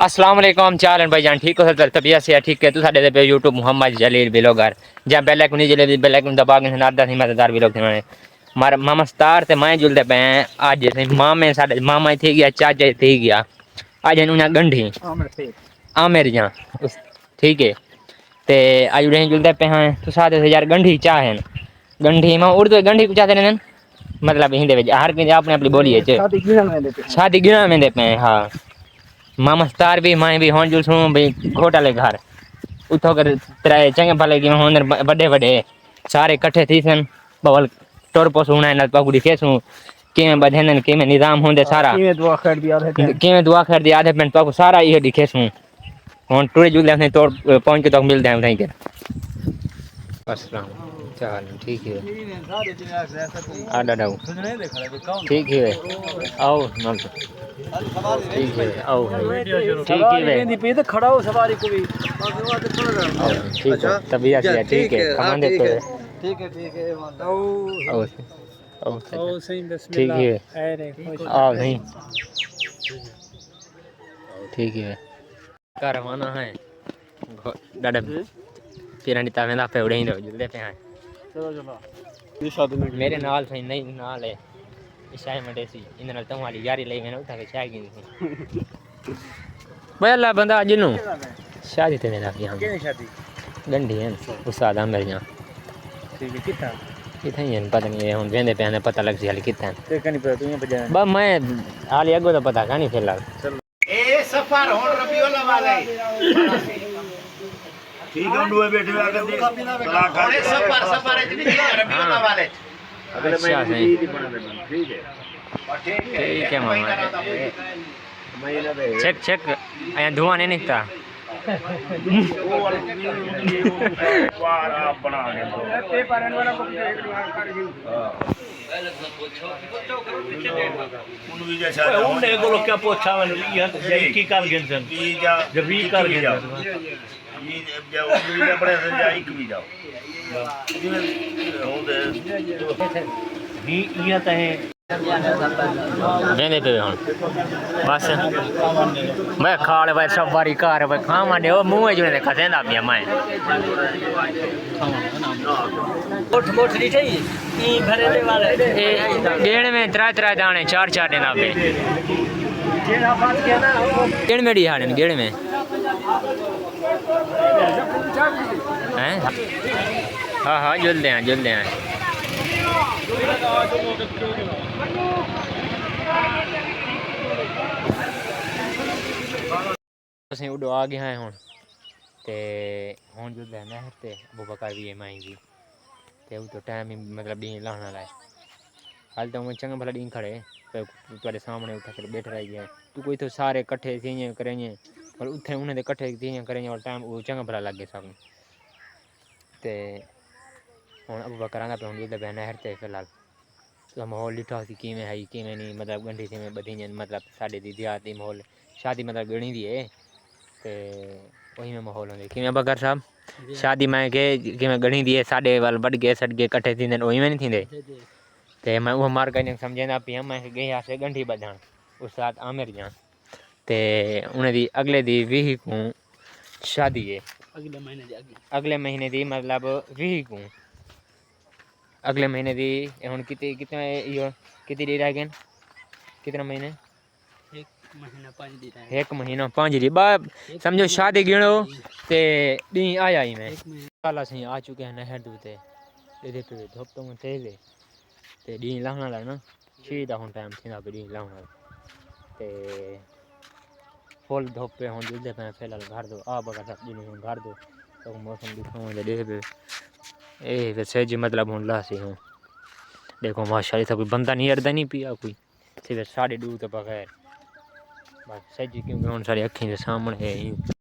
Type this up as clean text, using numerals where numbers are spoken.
अस्सलाम वालेकुम चालन भाईजान ठीक हो सर तबीयत से ठीक है तू साडे पे यूट्यूब मोहम्मद जलील ब्लॉगर जहाँ बेल आइकन जले बेल आइकन दबा के नादा सी मजेदार ब्लॉग थे मारा मामा स्टार ते मैं जुलते पे आज से मामे साडे मामा थी गया चाचा थी गया आज उन्हें गंढी आमिर जहाँ ठीक है ते आज उन्हें जुलते पे हैं तो साथ यार गंढी चाह है गंढी में उर्दू गंढी को चाहते हैं मतलब हिंदी में हर किसी अपने अपनी बोली है शादी गिना में दे पे हाँ मामा स्टार भी मैं भी हों जुलसूँ भाई घोटाले घर उठो कर तेरे चंगे भले की हों बड़े बड़े सारे इकट्ठे थी सन बवल टोर पोस होना न पगड़ी फेसूँ किमें बधेन किमें निजाम होंदे सारा किमें दुआ कर दिया आधे पेंट पगू सारा ये दिखेसूँ हों टूरे जुलते हैं तोड़ पहुँच के तो मिलते हैं उठाई कर अस्सलाम चल ठीक है आडा डाउ ठीक है आओ मल ठीक है आओ ठीक है पे तो खड़ा हो सवारी को भी ठीक है तबीयत से ठीक है कमान देते ठीक है आओ आओ सही ठीक बिस्मिल्लाह है आओ नहीं ठीक है करवाना है डाडा फिर ता में पे उड़े ही रहो जल्दी पे हैं चलो मेरे नाल सही नहीं नाल है इशाए मडेसी इन नाल तुम्हारी यारी ले मैंने उठा के चाय की थी भाई अल्लाह बंदा जिन्नू शादी ते मेरा यहां क्या शादी गंढी है उस्ताद आमिर यहां ठीक है कितना किथे हैं पता नहीं हुन वेंदे पे पता लग सी हाल किथे हैं ते कनी पे तू बजा बस मैं हाल अगो तो पता कानी फिलहाल ए सफर होन रबीउल वाले ठीक है डुए बैठे आकर दे थोड़े सफर इतनी रबीउल वाले अगले महीने ठीक है ठीक है मामा चेक आया धुआं नहीं निकता बना क्या पोछा की कर गिनसन जब भी कर गिनसन वेंदे पे हुन बस मैं खाल भाई सब बारी कार भाई खावा दे ओ मुंह जुने खसेंदा पिया मैं मोठ नहीं चाहिए ई भरे दे वाले गेड़ में त्रा दाने चार देना पे जेड़ा बात किया ना गेड़ में दिहाड़न गेड़ में हैं हाँ जुलते हैं ਅਸੀਂ ਉਡੋ ਆ ਗਏ ਹਾਂ ਹੁਣ ਤੇ ਹੁਣ ਜੋ ਲੈਣਾ ਹੈ ਤੇ ਅਬੂ ਬਕਰ ਵੀ ਆਏਗੀ ਤੇ ਉਹ ਤਾਂ ਟਾਈਮ ਹੀ मतलब डी लाने वाला है हाल तो मैं चंगा भला डी खड़े तुम्हारे सामने उठा कर बैठ रही है तू कोई तो सारे इकट्ठे थी करेंगे और उठे उन्हें इकट्ठे थी करेंगे और टाइम वो चंगा भला लगे सब ते हुन अबू बकर आंदा पे हुन जो बहना है ते फिलहाल तो माहौल लिखा सी किमें है किमें नहीं मतलब गंढी से में बधी मतलब साडे दी दिहाती माहौल शादी मतलब गणी दी है ते वही में माहौल होंदे किमें बकर साहब शादी में के किमें गणी दी है साडे वाल बढ़ गए सट गए इकट्ठे थींदे वही में नहीं थींदे ते मैं वो मार कने समझेंदा पिया मैं गया से गंढी बधण उस्ताद आमिर जान ते उन्हें दी अगले दी 20 को शादी है अगले महीने दी मतलब 20 को अगले महीने दी हुन कितने यो कितनी डी रह गए कितना महीने एक महीना 5 दी बा समझो शादी गिनो ते दी आया ही मैं साला से आ चुके हैं नहर दूते दे पे धोप तो तेले ते डी लाना ला ना सीधा हुन टाइम थीना पे डी लाना ते फुल धोप पे हुन जुलदे पे फिलहाल घर दो आ बगा सब दी घर दो तो मौसम दिखाओ दे पे ए वैसे जी मतलब हुन लासी हूँ देखो माशाल्लाह सब कोई बंदा नहीं अड़दा नहीं पिया कोई सिर्फ 2:30 तो बगैर बस सही क्योंकि हुन सारी अखीं के सामने है